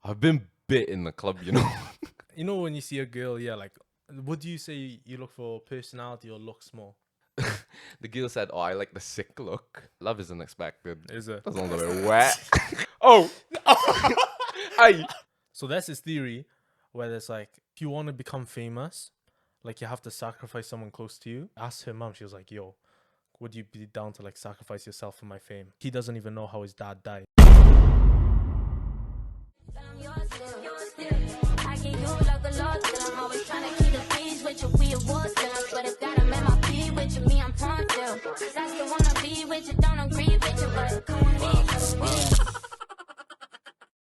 I've been bit in the club, you know. You know when you see a girl, yeah, like, what do you say you look for, personality or looks more? The girl said, "Oh, I like the sick look. Love is unexpected. Is it? That sounds a bit wet." Oh, aye. So that's his theory, where it's like, if you want to become famous, like you have to sacrifice someone close to you. Asked her mom, she was like, "Yo, would you be down to like sacrifice yourself for my fame?" He doesn't even know how his dad died.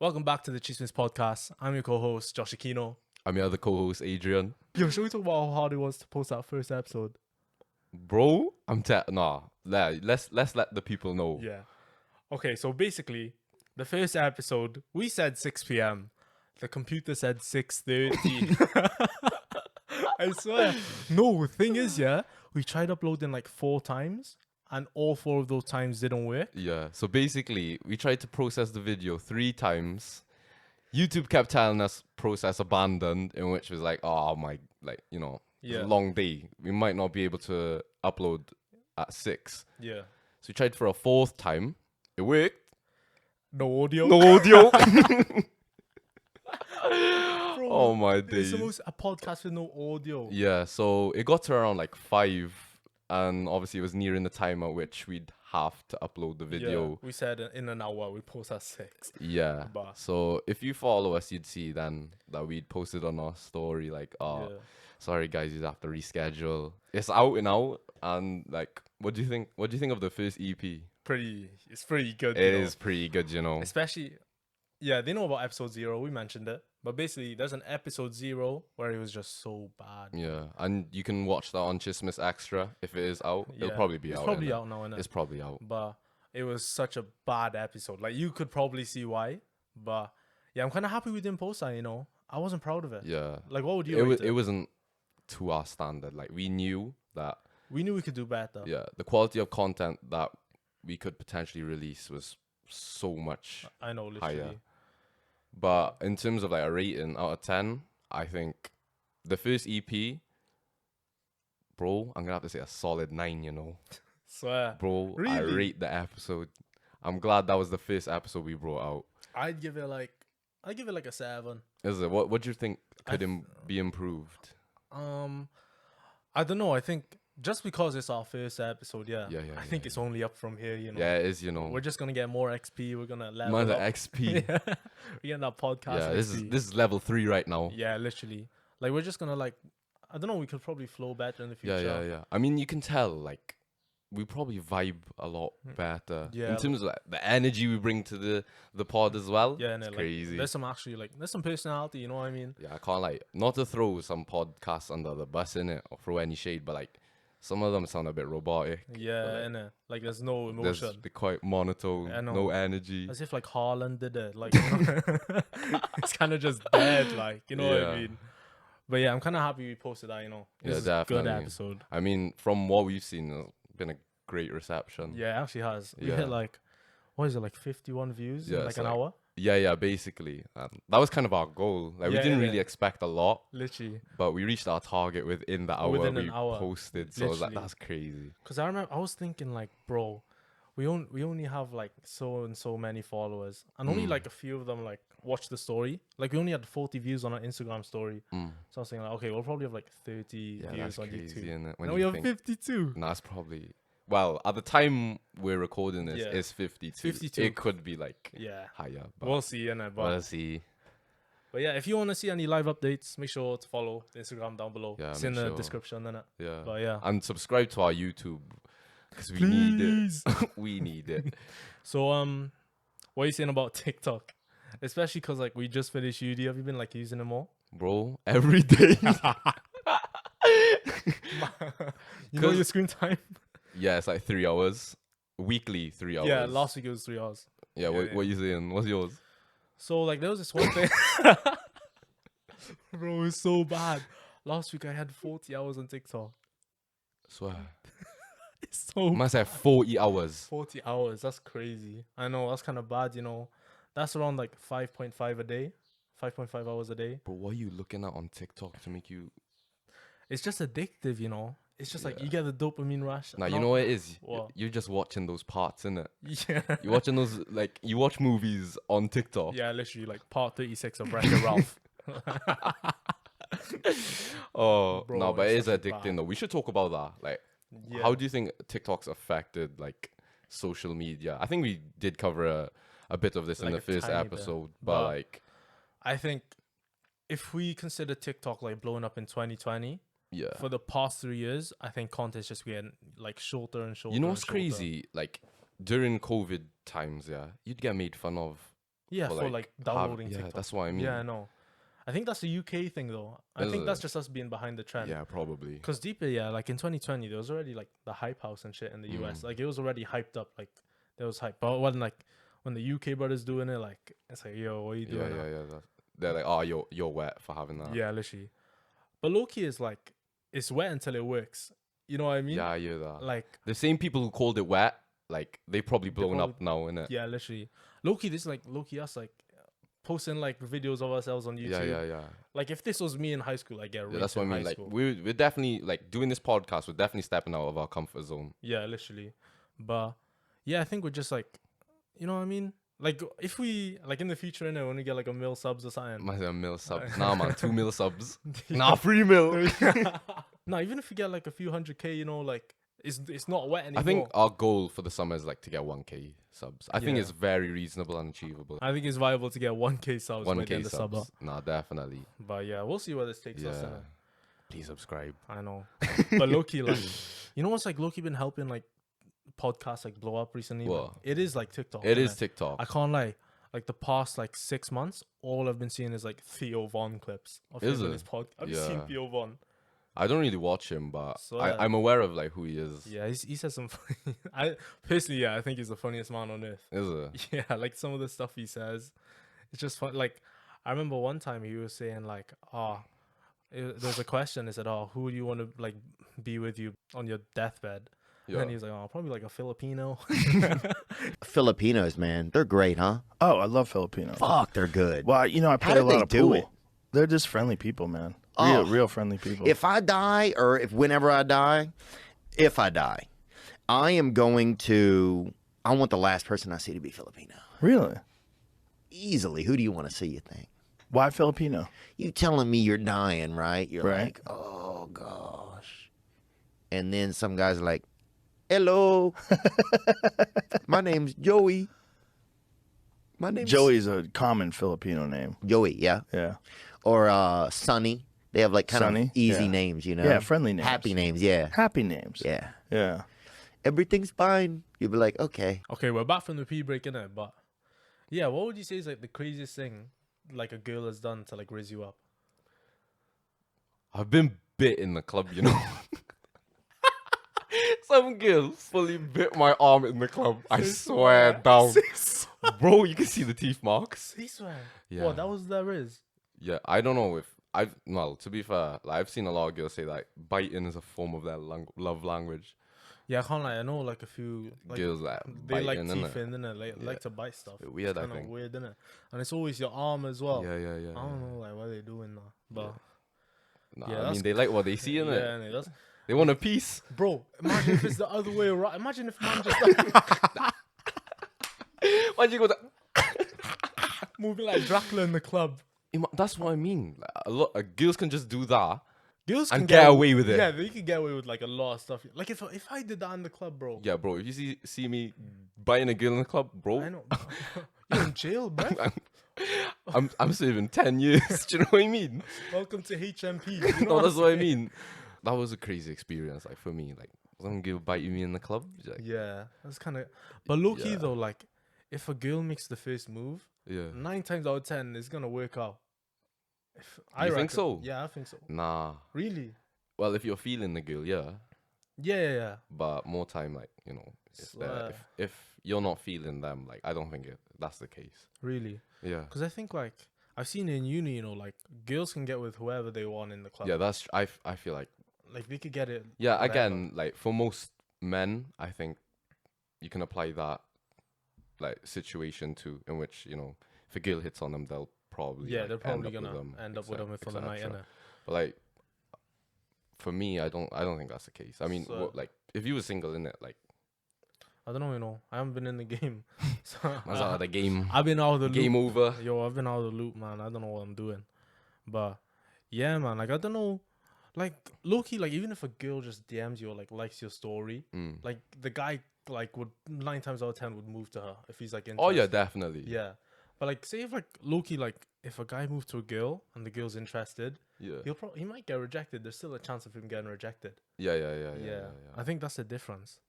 Welcome back to the Chismis Podcast. I'm your co-host, Josh Aquino. I'm your other co-host, Adrien. Yo, should we talk about how hard it was to post that first episode? Bro, let's let the people know. Yeah. Okay, so basically, the first episode, we said 6 p.m. The computer said 6:30. I swear. No, the thing is, yeah, we tried uploading like 4 times, and all 4 of those times didn't work. Yeah, so basically, we tried to process the video 3 times. YouTube kept telling us process abandoned, in which was like, oh my, like, you know, it's a long day. We might not be able to upload at 6. Yeah. So we tried for a 4th time. It worked. No audio. No audio. Bro, oh my it's days. almost a podcast with no audio. Yeah, so it got to around like 5, and obviously it was nearing the time at which we'd have to upload the video. Yeah, we said in an hour we post at 6. Yeah. But So if you follow us, you'd see then that we'd posted on our story like, oh, sorry guys, you'd have to reschedule. It's out and out, and like, what do you think? What do you think of the first EP? It's pretty good. It is pretty good, you know. Especially, yeah, they know about episode 0. We mentioned it, but basically, there's an episode 0 where it was just so bad. Yeah, and you can watch that on CHISMISextra if it is out. Yeah. It'll probably be out. It's probably out now, innit? It's probably out. But it was such a bad episode. Like, you could probably see why. But yeah, I'm kind of happy we didn't post that, you know. I wasn't proud of it. Yeah. Like, what would you rate it? It wasn't to our standard. Like, we knew that. We knew we could do better. Yeah, the quality of content that we could potentially release was so much I know, literally. higher. But in terms of like a rating out of 10, I think the first EP, bro, I'm gonna have to say a solid 9, you know. Swear. Bro, Really? I rate the episode. I'm glad that was the first episode we brought out. I'd give it like a 7. Is it? What do you think could be improved? I don't know. I think just because it's our first episode, I think it's only up from here, you know. Yeah, it is, you know. We're just gonna get more XP. We're gonna level Mother up. XP. We're getting that podcast. Yeah, XP. this is level 3 right now. Yeah, literally. Like, we're just gonna like, I don't know. We could probably flow better in the future. Yeah. I mean, you can tell like we probably vibe a lot better. Yeah. In terms of like, the energy we bring to the pod as well. Yeah, and it's like, crazy. there's some personality. You know what I mean? Yeah, I can't like not to throw some podcasts under the bus in it or throw any shade, but like some of them sound a bit robotic. Yeah, like, like there's no emotion. They're quite monotone, no energy. As if like Haaland did it. Like, you know? It's kind of just dead. Like, you know what I mean? But yeah, I'm kind of happy we posted that. You know, This is a good episode. I mean, from what we've seen, it's been a great reception. Yeah, it actually has. We hit like, what is it, like 51 views in like an hour? Yeah, basically. That was kind of our goal. Like, we didn't really expect a lot. Literally. But we reached our target within the hour we posted. So I was like, that's crazy. Because I was thinking like, bro, we only have like so and so many followers. And only like a few of them like watch the story. Like, we only had 40 views on our Instagram story. So I was thinking like, okay, we'll probably have like 30 views on crazy, YouTube. Isn't it? Now we have 52. No, that's probably... Well, at the time we're recording this, it's 52. 52. It could be like higher. But We'll see, innit? We'll see. But yeah, if you want to see any live updates, make sure to follow the Instagram down below. Yeah, it's in the description, innit? Yeah. But yeah. And subscribe to our YouTube because we need it. We need it. So, what are you saying about TikTok? Especially because like we just finished UD. Have you been like using it more? Bro, every day. You know your screen time? Yeah, it's like 3 hours. Weekly 3 hours. Yeah, last week it was 3 hours. Yeah, what are you saying? What's yours? So like there was this one thing. Bro, it's so bad. Last week I had 40 hours on TikTok. Swear. It's so Must have 40 hours. 40 hours. That's crazy. I know, that's kind of bad, you know. That's around like 5.5 a day, 5.5 hours a day. But what are you looking at on TikTok to make you? It's just addictive, you know. It's just like you get the dopamine rush. Now you know what it is. What? You're just watching those parts, innit? Yeah. You're watching those like you watch movies on TikTok. Yeah, literally like part 36 of Wreck-It Ralph. Oh Bro, no, but it is it's such a addicting bad- though. We should talk about that. Like, Yeah. how do you think TikTok's affected like social media? I think we did cover a bit of this in Like the a first tiny bit, episode, but but like, I think if we consider TikTok like blowing up in 2020, yeah. for the past 3 years, I think content's just getting like shorter and shorter. You know and what's shorter. crazy? Like during COVID times, yeah, you'd get made fun of. Yeah, for like downloading yeah, TikTok. that's what I mean. Yeah, I know. I think that's a UK thing though. I Is think that's it? just us being behind the trend. Yeah, probably. Because deeper, yeah, like in 2020, there was already like the hype house and shit in the US. Like it was already hyped up. Like there was hype. But when the UK brothers doing it, like it's like, yo, what are you Yeah, doing? yeah. They're like, oh, you're wet for having that. Yeah, literally. But low-key is like, it's wet until it works. You know what I mean? Yeah, I hear that. Like, The same people who called it wet, like they probably blown up now, innit? yeah, literally. Low-key, this is like, low-key us like posting like videos of ourselves on YouTube. Yeah. Like if this was me in high school, I'd get Yeah, raped that's what I in mean. high Like school. we're definitely like doing this podcast. We're definitely stepping out of our comfort zone. Yeah, literally. But yeah, I think we're just like, you know what I mean? Like if we like in the future, when we get like a mil subs or something. Might have mil subs. Nah, man, 2 mil subs. Nah, 3 mil. No, even if we get like a few 100K, you know, like it's not wet anymore. I think our goal for the summer is like to get 1K subs. I think Yeah. it's very reasonable and achievable. I think it's viable to get 1K subs by the end 1K of summer. subs. Nah, definitely. But yeah, we'll see where this takes us. Yeah. Please subscribe. I know. But Loki, like, you know what's like Loki been helping like podcasts like blow up recently? What? Like, it is like TikTok. It innit? is TikTok. I can't lie. Like the past like 6 months, all I've been seeing is like Theo Von clips of Is him in it? his podcast. I've just seen Yeah. Theo Von. I don't really watch him, but So, I'm aware of like who he is. Yeah, he says some. I personally, yeah, I think he's the funniest man on earth. Is it? Yeah, like some of the stuff he says, it's just fun. Like I remember one time he was saying like, there's a question. He said, "Oh, who do you want to like be with you on your deathbed?" And Yeah. then he was like, "Oh, probably like a Filipino." Filipinos, man, they're great, huh? Oh, I love Filipinos. Fuck, they're good. Well, you know, I play do a lot they of do pool. it? They're just friendly people, man. Oh. Real friendly people. If I die, or whenever I die, I am going to. I want the last person I see to be Filipino. Really? Easily. Who do you want to see? You think? Why Filipino? You telling me you're dying, right? You're Right. like, oh gosh, and then some guys are like, hello, my name's Joey. My name's Joey's a common Filipino name. Joey, yeah, Yeah. or Sonny. They have like kind Sonny? of easy Yeah. names, you know. Yeah, friendly names. happy names. Yeah, Happy names. yeah. Yeah. Everything's fine. You'd be like, okay. Okay, we're back from the pee break, innit? But yeah, what would you say is like the craziest thing like a girl has done to like raise you up? I've been bit in the club, you know. Some girl fully bit my arm in the club. I swear down. Bro, you can see the teeth marks. He swear. Yeah. What, that was the Rizz? Yeah, I don't know if to be fair, like, I've seen a lot of girls say like biting is a form of their love language. Yeah, I can't lie. I know like a few like, Girls like they like biting, teeth innit? in, innit? Like to bite stuff. Weird, I Kind of think. weird, innit? And it's always your arm as well. Yeah. I don't know like what they doing now, but Nah, Yeah, I that's mean they like what they see in yeah, it. innit? That's, They want a piece. bro. Imagine if it's the other way around. Imagine if man just like Why'd you go that? moving like Dracula in the club. That's what I mean. Like, a lot girls can just do that. Girls And can get away with it. Yeah, they can get away with like a lot of stuff. Like if I did that in the club, bro. Yeah, bro. If you see me biting a girl in the club, bro, I know. You're in jail, bro. I'm serving 10 years. Do you know what I mean? Welcome to HMP. You know No, that's I'm what I saying? mean. That was a crazy experience, like for me. Like some girl biting me in the club. Like, Yeah, that's kind of. But low key Yeah. though, like if a girl makes the first move, yeah. 9 times out of 10 it's gonna work out. I You think reckon. so? Yeah, I think so. Nah. Really? Well, if you're feeling the girl, yeah. Yeah. But more time, like Swear. if you're not feeling them, like I don't think that's the case. Really? Yeah. Because I think like I've seen in uni, like girls can get with whoever they want in the club. Yeah, that's I feel like Like they could get it. yeah. whatever. Again, like for most men, I think you can apply that like situation to in which if a girl hits on them, they'll probably they're probably gonna end up with them for the night, etc. innit? But like, for me, I don't think that's the case. I mean, So- like, if you were single in it, like, I don't know, I haven't been in the game. So that's out of the game. I've been out of the Game loop. over. Yo, I've been out of the loop, man. I don't know what I'm doing. But yeah, man, like I don't know. Like low key, like even if a girl just DMs you or like likes your story, like the guy like would 9 times out of 10 would move to her if he's like interested. Oh yeah, definitely. Yeah. But like say if like low key, like if a guy moves to a girl and the girl's interested, Yeah. he might get rejected. There's still a chance of him getting rejected. Yeah. I think that's the difference.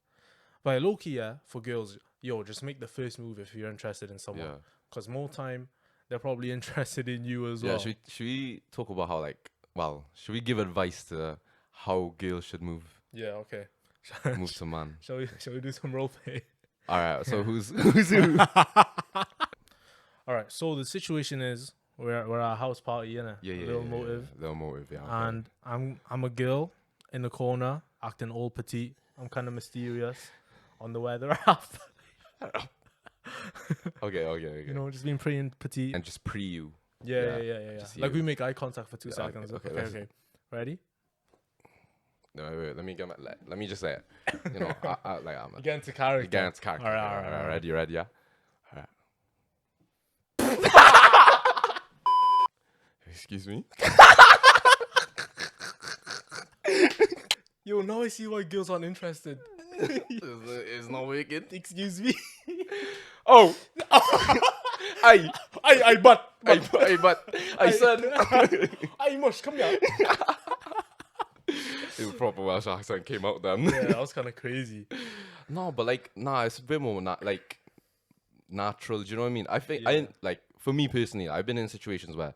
But low key, yeah, for girls, yo, just make the first move if you're interested in someone. Yeah. Because more time, they're probably interested in you as Yeah. well. Should we talk about how like, well, should we give advice to how girls should move Okay. to man? Shall we do some role play? All right. So who's who? All right. So the situation is we're at a house party, innit? Yeah. Little motive. Little motive. Yeah. Okay. And I'm a girl in the corner acting all petite. I'm kind of mysterious on the weather app. Okay. You know, just being pretty and petite. And just pre you. Yeah. Just Like you. we make eye contact for 2 Yeah, seconds. okay, Okay. Ready? No, wait. Let me get my. Let me just say it. You know, I'm a Get into character. against character. All right. Ready? Yeah. All right. Excuse me. Yo, now I see why girls aren't interested. It's not wicked. Excuse me. Oh. I But said. I mush, come here. The proper Welsh accent came out then. Yeah, that was kind of crazy. No, but like, it's a bit more like natural. Do you know what I mean? I think Yeah. like for me personally, I've been in situations where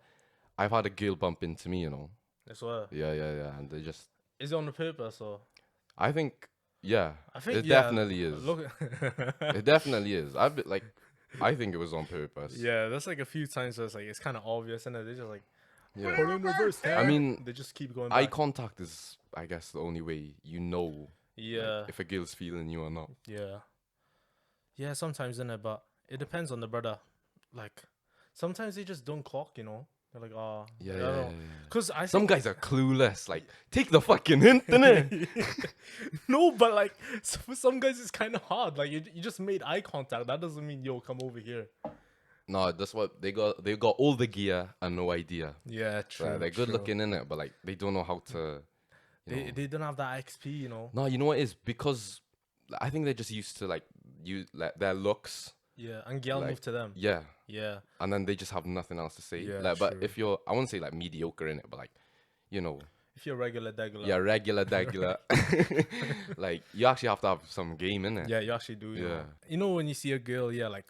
I've had a girl bump into me. You know. That's what. Yeah, and they just. Is it on the purpose or? I think. Yeah. I think it definitely is. Look. It definitely is. I think it was on purpose. Yeah, that's like a few times where it's kind of obvious, and they just like Yeah. put it in reverse. I mean, they just keep going. eye Back. contact is, I guess, the only way you know like, Yeah. if a girl's feeling you or not. Yeah, sometimes in it, but it depends on the brother. Like sometimes they just don't clock, you know. They're like, oh, Yeah. Because Some guys are clueless. Like, take the fucking hint, innit? No, but like for some guys it's kind of hard. Like you just made eye contact. That doesn't mean yo come over here. No, that's what they got. They got all the gear and no idea. Yeah, true. They're good looking in it, but like they don't know how to. They don't have that XP, you know. No, you know what it is? Because I think they're just used to like their looks. Yeah, and girl Like, move to them. Yeah. Yeah. And then they just have nothing else to say. Yeah, like, but true. if you're, I wouldn't say like mediocre in it, but like, you know, If you're regular, yeah, regular, like you actually have to have some game in it. Yeah, you actually do. You Yeah. know? You know when you see a girl, like,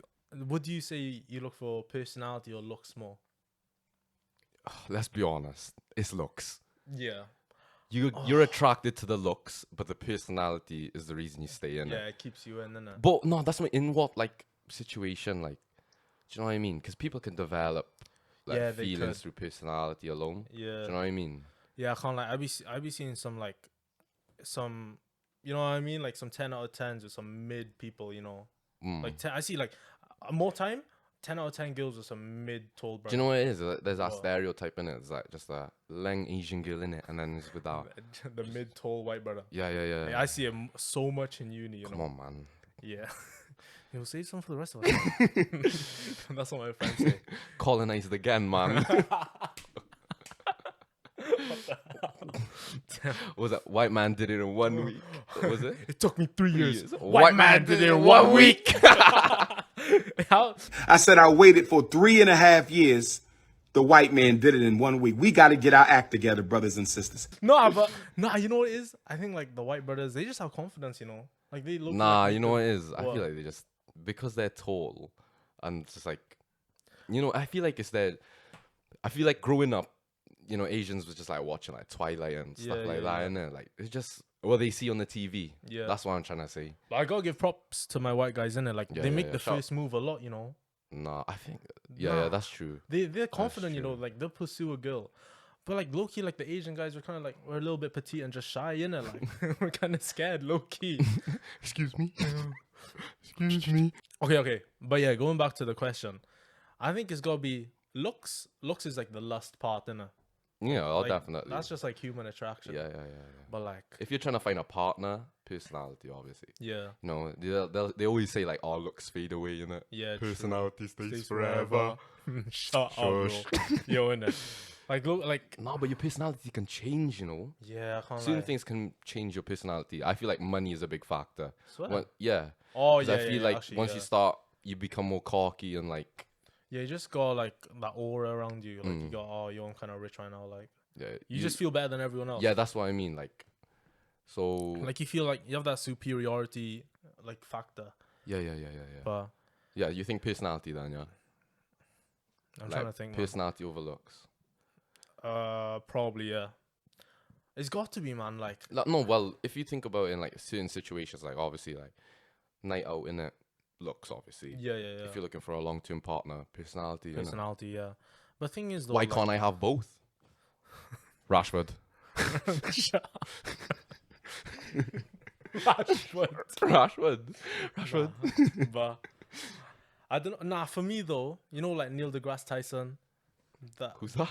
what do you say you look for, personality or looks more? Let's be honest, it's looks. Yeah. You're attracted to the looks, but the personality is the reason you stay in Yeah, it. it keeps you in, innit? But no, that's in what like situation, like, do you know what I mean? Because people can develop like Yeah, they feelings could. through personality alone. Yeah. Do you know what I mean? Yeah, I can't like. I be seeing some like, some, you know what I mean? Like some 10 out of 10s with some mid people, you know. Mm. Like I see like more time 10 out of 10 girls with some mid tall. Do you know what it is? There's that What? stereotype in it. It's like just a lang Asian girl in it, and then it's with that. the mid tall white brother. Yeah. Yeah, I see it so much in uni. You Come know. on, man. Yeah. You'll save some for the rest of us. That's what my friends say. Colonized again, man. Was that white man did it in 1 week? Was it? It took me 3 years. White man did it in 1 week. How? I said I waited for 3.5 years. The white man did it in 1 week. We got to get our act together, brothers and sisters. No, but you know what it is? I think like the white brothers, they just have confidence, you know. Like they look. Nah, like you know what it is? I What? feel like they just because they're tall and it's just like, you know, I feel like it's their. I feel like growing up, you know, Asians was just like watching like Twilight and stuff Yeah, like yeah, that, yeah. innit? Like it's just what they see on the TV. Yeah. That's what I'm trying to say. But I gotta give props to my white guys in it. Like Yeah, they yeah, make yeah. the Shout- first move a lot, you know. Nah, I think yeah, Nah. that's true. They're confident, you know. true. Like they'll pursue a girl. But like low key, like the Asian guys were kind of like we're a little bit petite and just shy, in it. Like we're kind of scared, low key. Excuse me. Excuse me. Okay. But yeah, going back to the question, I think it's gotta be looks. Looks is like the lust part, innit? Yeah, Like, definitely. That's just like human attraction. yeah. But like, If you're trying to find a partner, personality, obviously. yeah, You know, they always say like, "Oh, looks fade away," innit? yeah. true. Personality stays Stays forever. Shut up, bro. Yo, innit? Like, look, like, No, but your personality can change, you know. yeah, I can't Certain lie. things can change your personality. I feel like money is a big factor. Swear? Yeah. Oh 'Cause yeah, I feel yeah, like actually, once yeah. you start, you become more cocky and like, Yeah, you just got like that aura around you. Like you got, oh, yo, I'm kind of rich right now. Like yeah, you just feel better than everyone else. yeah, that's what I mean. Like, so Like you feel like you have that superiority like factor. yeah. But Yeah, you think personality then, yeah? I'm Like, trying to think. Man. personality over looks. Probably yeah. It's got to be, man. Like No, well, if you think about it in like certain situations, like obviously like night out in it, looks obviously. yeah. If you're looking for a long-term partner, personality. innit? Personality, yeah. But thing is, though, Why like, can't I have both? Rashford. Rashford. But I don't know. Nah, for me though, you know, like Neil deGrasse Tyson. That Who's that?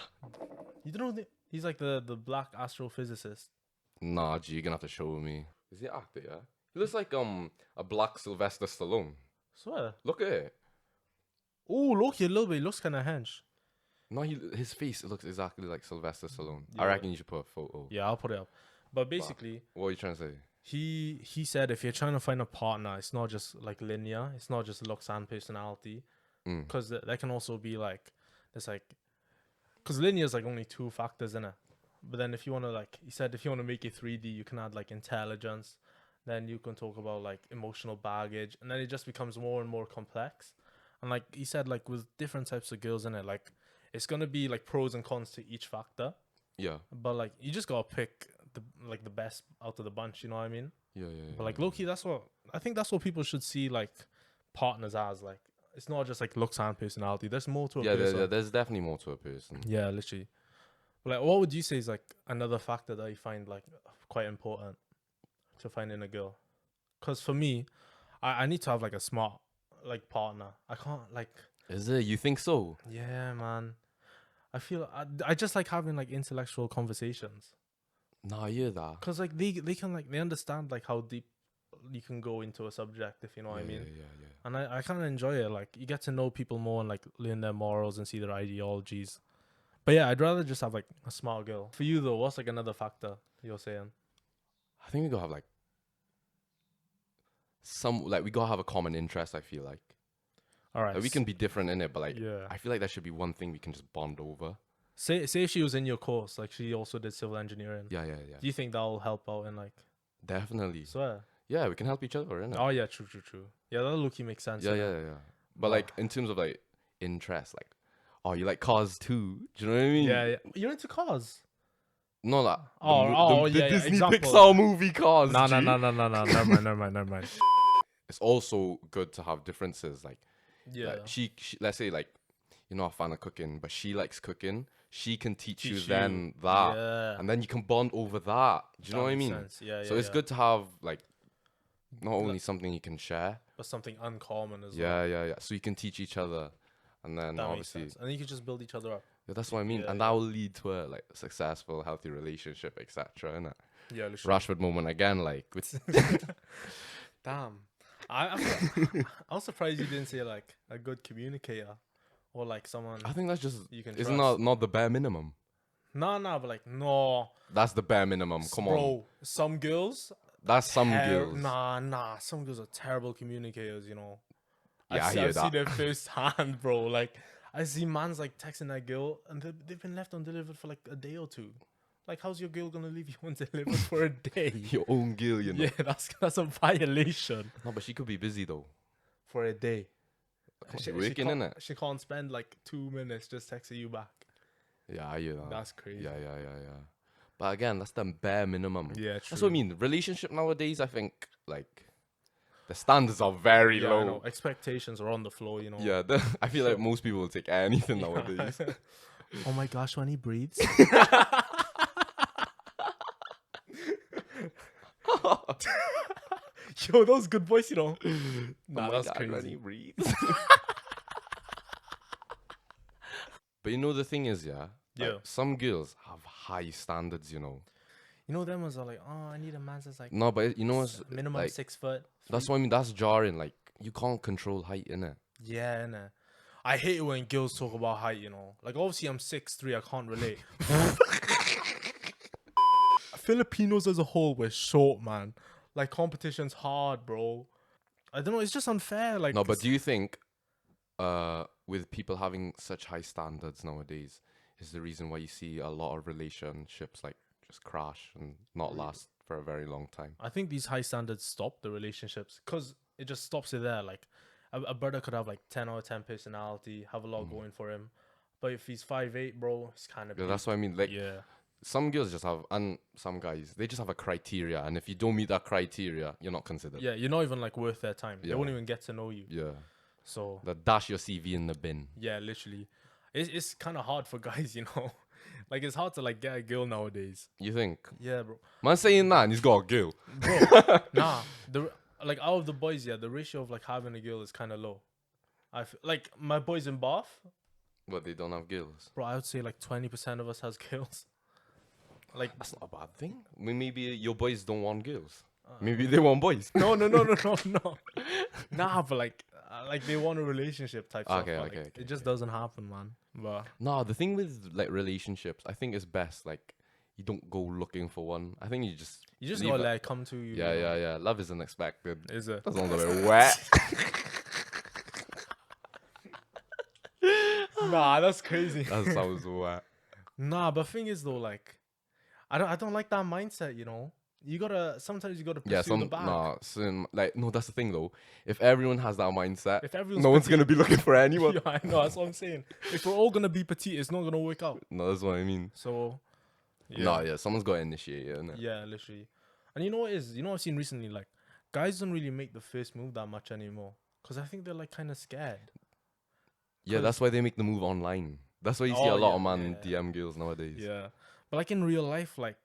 you don't know. He's like the black astrophysicist. Nah, G, you're gonna have to show me. Is he an actor? Yeah. He looks like a black Sylvester Stallone. Swear. Look at it. Oh, look, a little bit. He looks kind of hench. No, his face looks exactly like Sylvester Stallone. Yeah. I reckon you should put a photo. Yeah, I'll put it up. But basically, What are you trying to say? he said if you're trying to find a partner, it's not just like linear. It's not just looks and personality, because that can also be like it's like because linear is like only 2 factors in it. But then if you want to like he said if you want to make it 3D, you can add like intelligence. Then you can talk about like emotional baggage, and then it just becomes more and more complex. And like he said, like with different types of girls in it, like it's gonna be like pros and cons to each factor. Yeah. But like you just gotta pick the best out of the bunch, you know what I mean? Yeah. But like low-key, that's what people should see like partners as. Like it's not just like looks and personality. There's more to a person. There's definitely more to a person. Yeah, literally. But like what would you say is like another factor that you find like quite important to find in a girl? Because for me, I need to have like a smart like partner. I can't like Is it? You think so? yeah, man. I feel I just like having like intellectual conversations. Nah, I hear that. Cause like they can like they understand like how deep you can go into a subject, if you know what I mean. Yeah. And I kind of enjoy it. Like you get to know people more and like learn their morals and see their ideologies. But yeah, I'd rather just have like a smart girl. For you though, what's like another factor you're saying? I think we gotta have like we gotta have a common interest. I feel like. All right, Like, we can be different in it, but like yeah. I feel like that should be one thing we can just bond over. Say if she was in your course, like she also did civil engineering. Yeah. Do you think that'll help out in like? Definitely. Swear. Yeah, we can help each other, innit? Oh yeah, true. Yeah, that look-y makes sense. Yeah. But like in terms of like interest, like, oh, you like cars too? Do you know what I mean? Yeah. You're into cars. No, that. Oh, the yeah, Disney example. Pixar movie Cars. No. G. Never mind. It's also good to have differences. Like, Yeah. like she, let's say like, you're not a fan of cooking, but she likes cooking. She can teach you Teach then you. that, Yeah. and then you can bond over that. Do you know what I That makes mean? sense. Yeah. So it's good to have like, not only something you can share. But something uncommon as well. Yeah. So you can teach each other, and then That makes obviously, sense. And then you can just build each other up. yeah, that's what I mean, Yeah, and that will lead to a like successful, healthy relationship, etc. Innit? Yeah, literally. Rashford moment again, like with Damn. I was surprised you didn't say like a good communicator or like someone. I think that's just You can isn't trust. not the bare minimum. No, but like no, That's the bare minimum. Come bro. on, Some girls. that's some girls. Nah. Some girls are terrible communicators. You know. Yeah, I I've hear seen that. it firsthand, bro. Like I see man's like texting that girl and they've been left undelivered for like a day or two. Like, how's your girl gonna leave you undelivered for a day? Your own girl, you know. Yeah, that's a violation No, but she could be busy though. for a day. She working, can't, innit? she can't spend like 2 minutes just texting you back. Yeah, I hear that. That's crazy. Yeah. But again, that's the bare minimum. Yeah, That's what I mean. Relationship nowadays, I think, like, the standards are very Yeah, I low. know. Expectations are on the floor, you know. Yeah, I feel like most people will take anything nowadays. Oh my gosh, when he breathes. Yo, that was good voice, you know. Nah, Oh my that's God, when crazy. he breathes. But you know the thing is, yeah. Yeah. Some girls have high standards, you know. You know, them ones are like, oh, I need a man that's like No, but you know what's minimum like, 6 foot. that's what I mean. That's jarring. Like you can't control height, innit? Yeah, innit? I hate it when girls talk about height, you know. Like, obviously, I'm 6'3", I can't relate. Filipinos as a whole, we're short, man. Like, competition's hard, bro. I don't know, it's just unfair. Like, No, but do you think, with people having such high standards nowadays, is the reason why you see a lot of relationships like just crash and not last for a very long time? I think these high standards stop the relationships because it just stops it there. Like, a brother could have like 10 out of 10 personality, have a lot going for him. But if he's 5'8", bro, it's kind of Yeah, that's what I mean. Like, yeah. some girls just have, and some guys, they just have a criteria, and if you don't meet that criteria, you're not considered. Yeah, you're not even like worth their time. They Yeah. won't even get to know you. Yeah. So That dash your CV in the bin. yeah, literally, it's kind of hard for guys, you know. Like, it's hard to like get a girl nowadays. You think? Yeah, bro. Man saying that, and he's got a girl. Bro, nah. Like out of the boys, yeah, the ratio of like having a girl is kind of low. Like my boys in Bath, But they don't have girls. bro. I would say like 20% of us has girls. Like That's not a bad thing. I mean, maybe your boys don't want girls. Maybe they want boys. no. Nah, but like they want a relationship type stuff. Okay, but, okay, like, okay, it just doesn't happen, man. But No, the thing with like relationships, I think it's best like you don't go looking for one. I think you just you leave gotta it. let it come to you. Yeah, you know? yeah. Love isn't expected. Is it? That sounds a bit wet. Nah, that's crazy. That sounds wet. Nah, but thing is though, like, I don't like that mindset. You know, sometimes you gotta pursue Yeah, the bag. no, that's the thing though. If everyone has that mindset, If everyone's no one's petite- gonna be looking for anyone. Yeah, I know. That's what I'm saying. If we're all gonna be petite, it's not gonna work out. No, that's what I mean. So, yeah, No, yeah, someone's got to initiate it, innit? yeah, literally. And you know what is? You know what I've seen recently? Like, guys don't really make the first move that much anymore because I think they're like kind of scared. Yeah, that's why they make the move online. That's why you see Oh, a lot yeah, of man yeah. DM girls nowadays. Yeah, but like in real life, like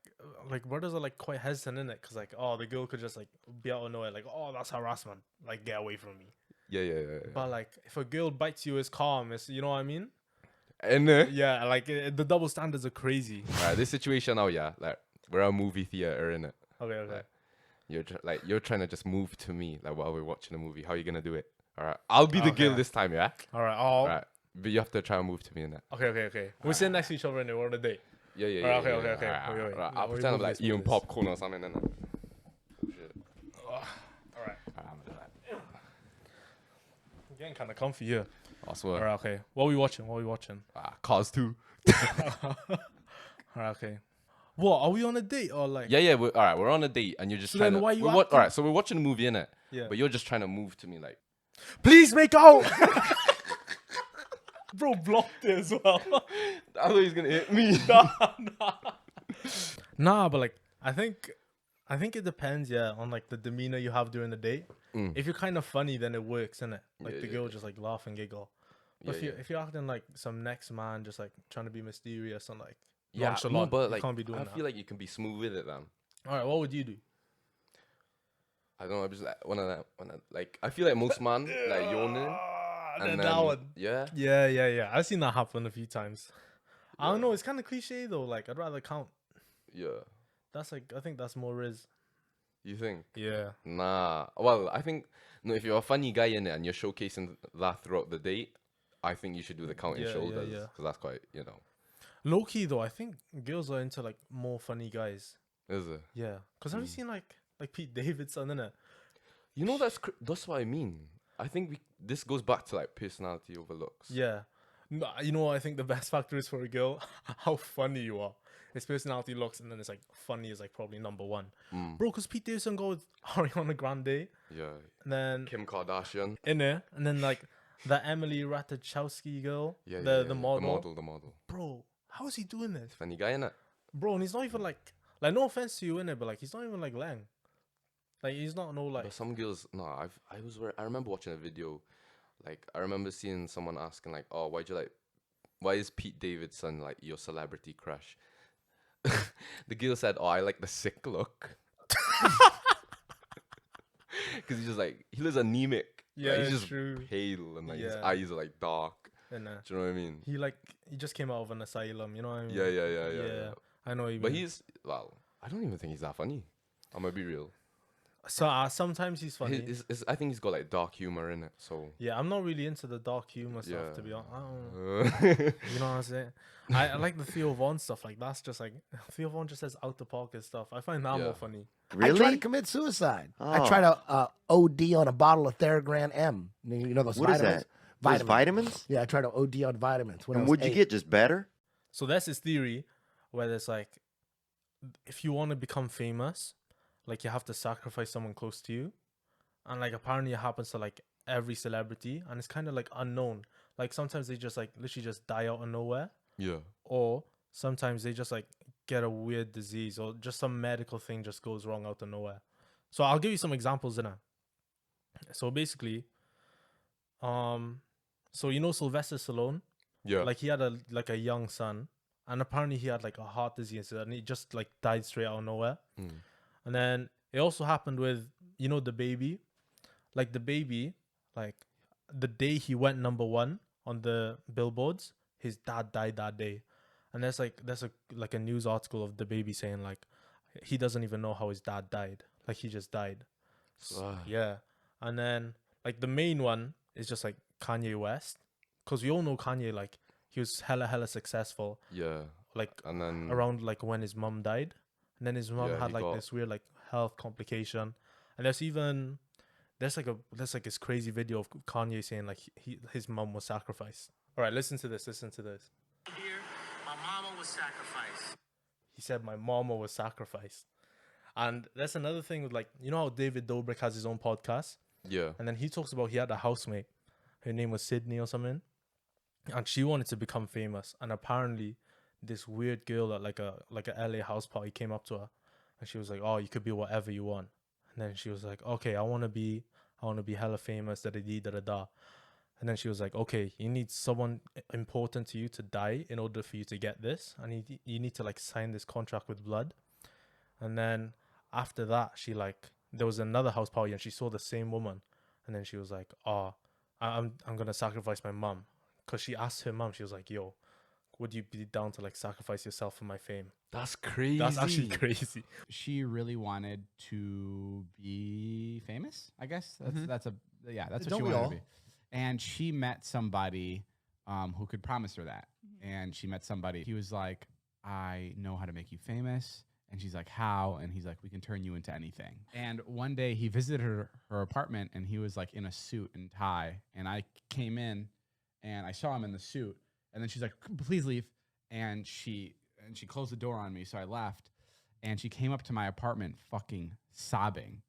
brothers are like quite hesitant in it because like, oh, the girl could just like be out of nowhere, like, oh, that's harassment, like get away from me. Yeah. But like if a girl bites you, it's calm. It's, you know what I mean? And Yeah, like the double standards are crazy. Alright, this situation now, yeah, like we're at a movie theater, innit? Okay. Like, you're trying to just move to me, like while we're watching a movie. How are you gonna do it? All right, I'll be the girl Okay. this time, yeah. All right. Oh. All right, but you have to try and move to me in that. Okay. We're sitting next to each other and we're on a date. Yeah. Alright, okay. Alright, Wait. alright, No, I'll we pretend I'm move like this, eating move this. popcorn or something, innit? All right. I'm getting kind of comfy here. I swear. All right. Okay. What are we watching? Cars 2. All right. Okay. What, are we on a date or like? Yeah. All right, we're on a date, and you're just So trying then to. why you All acting? right, so we're watching a movie, innit? Yeah. But you're just trying to move to me, like. Please make out. Bro, blocked it as well. I thought he's gonna hit me. Nah, but like I think it depends, yeah, on like the demeanor you have during the date. If you're kind of funny, then it works, innit? Like Yeah, the yeah, girl just like laugh and giggle. But Yeah, if you're acting like some next man, just like trying to be mysterious and like Yeah, nonchalant, no, but you like, can't be doing I that. feel like you can be smooth with it, then. All right, what would you do? I don't know. I'm just like like I feel like most man like yawning. And then, yeah. Yeah. I've seen that happen a few times. I don't know. It's kind of cliche though. Like I'd rather count. Yeah. That's like I think that's more Rizz. You think? Yeah. Nah. Well, I think no. If you're a funny guy in it and you're showcasing that throughout the date, I think you should do the counting Yeah, shoulders yeah. because that's quite, you know. Low key though, I think girls are into like more funny guys. Is it? Yeah. Cause have you seen like Pete Davidson, innit? You know that's what I mean. I think this goes back to like personality over looks. Yeah. No, you know what I think the best factor is for a girl? How funny you are. It's personality, looks, and then it's like funny is like probably number one. Bro, because Pete Davidson goes Ariana Grande, Yeah. and then Kim Kardashian. in there, and then like the Emily Ratajkowski girl, Yeah. the model. The model. Bro, how is he doing this? Funny guy in it. Bro, and he's not even like no offense to you, innit, but like he's not even like Lang. Like he's not no like. But some girls, no, I remember watching a video, like I remember seeing someone asking like, oh, why is Pete Davidson like your celebrity crush? The girl said, oh, I like the sick look. Because he's just like, he looks anemic. Yeah, like, he's just true. pale and like his Yeah. eyes are like dark. And Do you know what I mean? he just came out of an asylum. You know what I mean? Yeah. I know. What you But mean. I don't even think he's that funny. I'm gonna be real. So sometimes he's funny. I think he's got like dark humor in it. So Yeah, I'm not really into the dark humor stuff, to be honest. I don't know. You know what I'm saying? I like the Theo Von stuff. Like, that's just like, Theo Von just says out the pocket stuff. I find that more funny. Really? I tried to commit suicide. I tried to OD on a bottle of Theragram M. You know those What is vitamins? that? Those vitamins? Yeah, I tried to OD on vitamins. And what'd you get? Just better? So that's his theory, where it's like, if you want to become famous, like, you have to sacrifice someone close to you. And like, apparently it happens to like every celebrity, and it's kind of like unknown. Like, sometimes they just like literally just die out of nowhere. yeah. Or sometimes they just like get a weird disease, or just some medical thing just goes wrong out of nowhere. So I'll give you some examples in it. So basically, so you know Sylvester Stallone? Yeah. Like, he had a young son, and apparently he had like a heart disease, and he just like died straight out of nowhere. And then it also happened with, you know, the baby. Like, the baby, like, the day he went #1 on the billboards, his dad died that day. And there's a news article of the baby saying like he doesn't even know how his dad died. Like, he just died. Yeah. And then like the main one is just like Kanye West, because we all know Kanye, like, he was hella successful. Yeah. Like, And then around like when his mom died, and then his mom had he like got- this weird like health complication. And there's like this crazy video of Kanye saying like his mom was sacrificed. All right, listen to this. Here, my mama was sacrificed. He said my mama was sacrificed. And that's another thing with, like, you know how David Dobrik has his own podcast, yeah. and then he talks about he had a housemate, her name was Sydney or something, and she wanted to become famous. And apparently this weird girl at like a LA house party came up to her, and she was like, oh, you could be whatever you want. And then she was like, okay, I want to be hella famous, da-da-da. And then she was like, okay, you need someone important to you to die in order for you to get this. And you need to like sign this contract with blood. And then after that, she like, there was another house party and she saw the same woman. And then she was like, oh, I'm going to sacrifice my mom. Because she asked her mom, she was like, yo, would you be down to like sacrifice yourself for my fame? That's crazy. That's actually crazy. She really wanted to be famous, I guess. That's what Don't she we wanted all? to be. And she met somebody who could promise her that. And she met somebody. He was like, I know how to make you famous. And she's like, how? And he's like, we can turn you into anything. And one day he visited her apartment, and he was like in a suit and tie. And I came in and I saw him in the suit. And then she's like, please leave. And she closed the door on me. So I left. And she came up to my apartment fucking sobbing.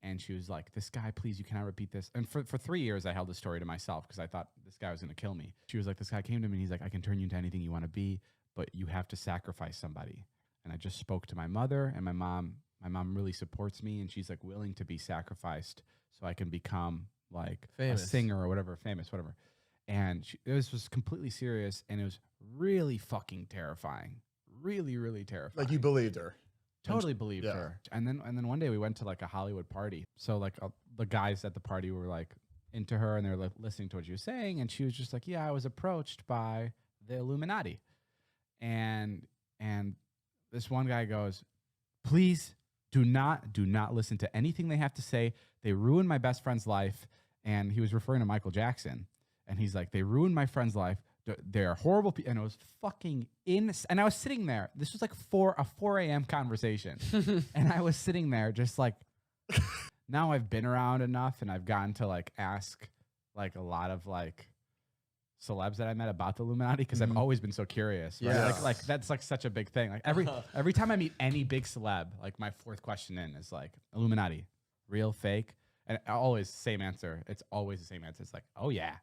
And she was like, this guy, please, you cannot repeat this. And for 3 years, I held the story to myself because I thought this guy was going to kill me. She was like, this guy came to me and he's like, I can turn you into anything you want to be, but you have to sacrifice somebody. And I just spoke to my mother and my mom. My mom really supports me, and she's like willing to be sacrificed so I can become like Famous. a singer or whatever, famous, whatever. And this was completely serious, and it was really fucking terrifying. Really, really terrifying. Like, you believed her. Totally believed Yeah. her. And then one day we went to like a Hollywood party. So like the guys at the party were like into her, and they were like listening to what she was saying. And she was just like, yeah, I was approached by the Illuminati. And this one guy goes, please do not listen to anything they have to say. They ruined my best friend's life. And he was referring to Michael Jackson. And he's like, they ruined my friend's life. They're horrible people. And it was fucking and I was sitting there. This was like a 4 a.m. conversation. And I was sitting there just like, now I've been around enough, and I've gotten to like ask like a lot of like celebs that I met about the Illuminati, because I've always been so curious. Right? Yeah. Like that's like such a big thing. Like every time I meet any big celeb, like my fourth question in is like, Illuminati, real, fake? And always same answer. It's always the same answer. It's like, oh yeah.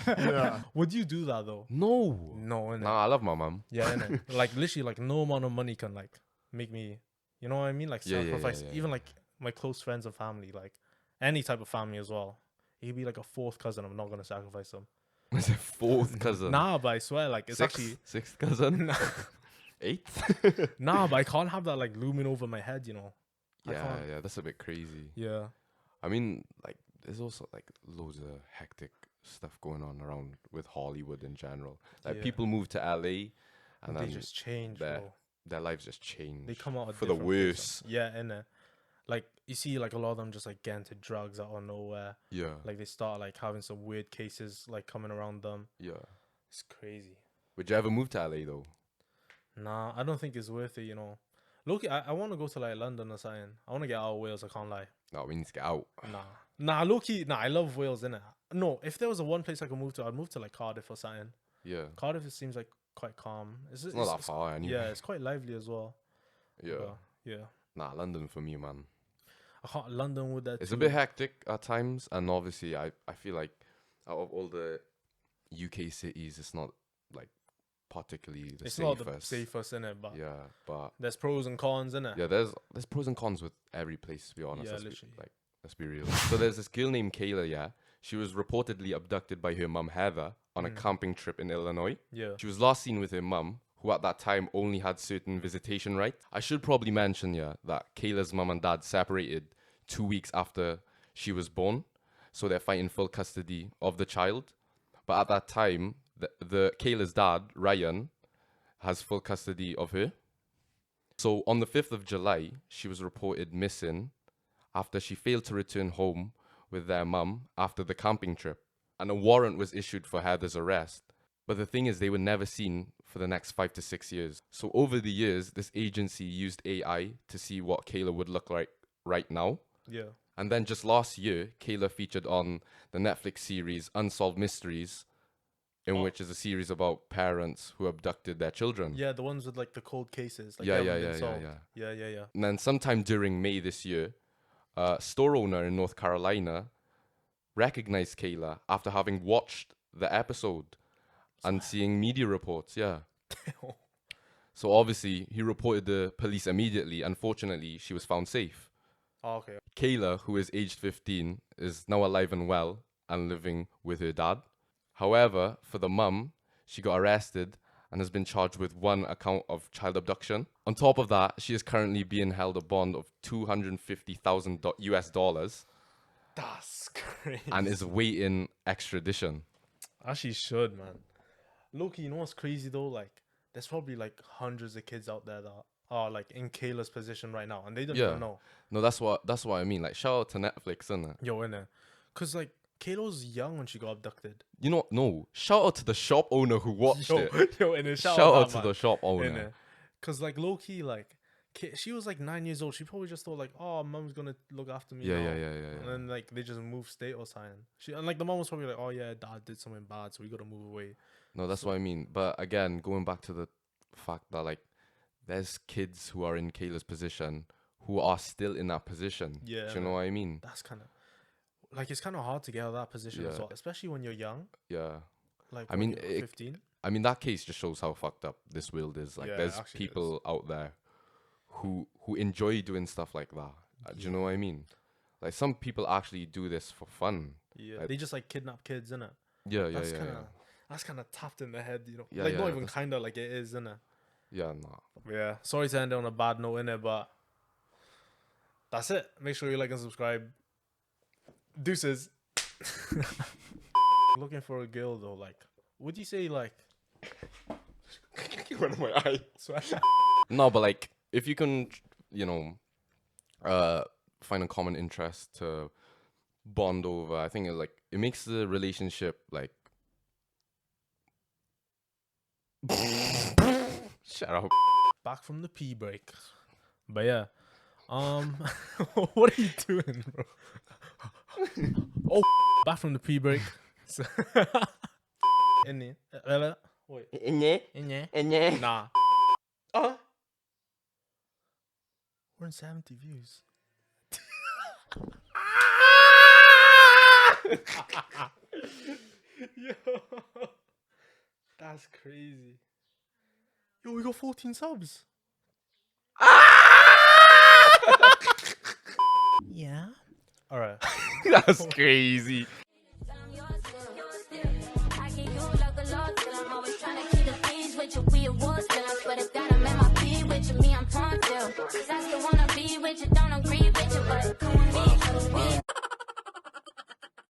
Yeah. Would you do that though? No. No, innit? Nah, I love my mom. Yeah, innit? Like, literally, like, no amount of money can like make me, you know what I mean? Like, Yeah, yeah, sacrifice yeah. even like my close friends and family, like any type of family as well. He'd be like a fourth cousin. I'm not gonna sacrifice him. It's a fourth cousin. Nah, but I swear, like, it's actually sixth cousin. Eighth. nah, but I can't have that like looming over my head, you know. I Yeah, can't. that's a bit crazy. Yeah. I mean, like, there's also like loads of hectic stuff going on around with Hollywood in general. Like Yeah. people move to LA, and they then just change, their bro. their lives just change. They come out a for the different place, worse. Yeah, innit? Like you see, like a lot of them just like get into drugs out of nowhere. Yeah, Like they start like having some weird cases like coming around them. yeah. It's crazy. Would you ever move to LA though? Nah, I don't think it's worth it. You know, look, I want to go to like London or something. I want to get out of Wales. I can't lie. No, we need to get out. Nah, low-key, I love Wales, innit? No, if there was a one place I could move to, I'd move to like Cardiff or something. Yeah, Cardiff, it seems like quite calm. it's not that far anyway. Yeah, it's quite lively as well. Yeah. But, yeah. Nah, London for me, man. I can't London with that. It's too. a bit hectic at times, and obviously, I feel like out of all the UK cities, it's not like particularly the It's safest. not the safest, innit? But Yeah, but there's pros and cons, innit? yeah, there's pros and cons with every place. To be honest, Yeah, let's literally. let's be real. So there's this girl named Kayla. Yeah, she was reportedly abducted by her mum Heather on a camping trip in Illinois. Yeah. She was last seen with her mum, who at that time only had certain visitation rights. I should probably mention, yeah, that Kayla's mum and dad separated 2 weeks after she was born, so they're fighting full custody of the child. But at that time, the Kayla's dad, Ryan, has full custody of her. So on the 5th of July, she was reported missing after she failed to return home with their mum after the camping trip. And a warrant was issued for Heather's arrest. But the thing is, they were never seen for the next 5 to 6 years. So over the years, this agency used AI to see what Kayla would look like right now. Yeah. And then just last year, Kayla featured on the Netflix series Unsolved Mysteries, in which is a series about parents who abducted their children. Yeah, the ones with like the cold cases. Like, Yeah, they haven't yeah, been yeah, solved. yeah. Yeah. And then sometime during May this year, a store owner in North Carolina recognized Kayla after having watched the episode and seeing media reports. Yeah. So obviously, he reported the police immediately. Unfortunately, she was found safe. Oh, okay. Kayla, who is aged 15, is now alive and well and living with her dad. However, for the mum, she got arrested and has been charged with 1 account of child abduction. On top of that, she is currently being held a bond of $250,000 US That's crazy. and is waiting extradition. Actually, should, man. Loki, you know what's crazy though? Like, there's probably like hundreds of kids out there that are like in Kayla's position right now, and they don't even know. No, that's what I mean. Like, shout out to Netflix, innit? Yo, innit? Cause like Kayla was young when she got abducted. You know, no. Shout out to the shop owner who watched it. Yo, innit? Shout out to the shop owner. Innit? Cause like low key, like she was like 9 years old. She probably just thought like, oh, mom's gonna look after me. Yeah, now. yeah. And then like they just moved state or something. And like the mom was probably like, oh yeah, dad did something bad, so we gotta move away. No, that's what I mean. But again, going back to the fact that like there's kids who are in Kayla's position who are still in that position. Yeah, Do you know what I mean? That's kind of like it's kind of hard to get out of that position as Yeah. well, especially when you're young. Yeah. Like I mean, 15. I mean, that case just shows how fucked up this world is. Like, Yeah, there's actually it people out there who enjoy doing stuff like that. Do you know what I mean? Like, some people actually do this for fun. Yeah, Like- they just like kidnap kids, innit? Yeah, That's yeah, kind yeah. of that's kind of tapped in the head, you know. Yeah, like yeah, not even that's- kind of like it is, innit? Yeah, nah. Yeah. Sorry to end it on a bad note, innit? But that's it. Make sure you like and subscribe. Deuces. Looking for a girl though, like, would you say like? One of my eye. Swear. No, but like, if you can, you know, find a common interest to bond over, I think it makes the relationship like. Shut up. Back from the pee break. But yeah. What are you doing, bro? Oh, back from the pee break. So, in there. Wait. In there? In there? In there? Nah. We're in 70 views. Yo. That's crazy. Yo, we got 14 subs. Yeah. All right. That's crazy. I give you like a lot, till I'm always trying to keep the peace with you. We awards, till I swear to God, I'm in my feet with you. Me, I'm pumped, still. 'Cause I still wanna be with you, don't agree with you, but come on.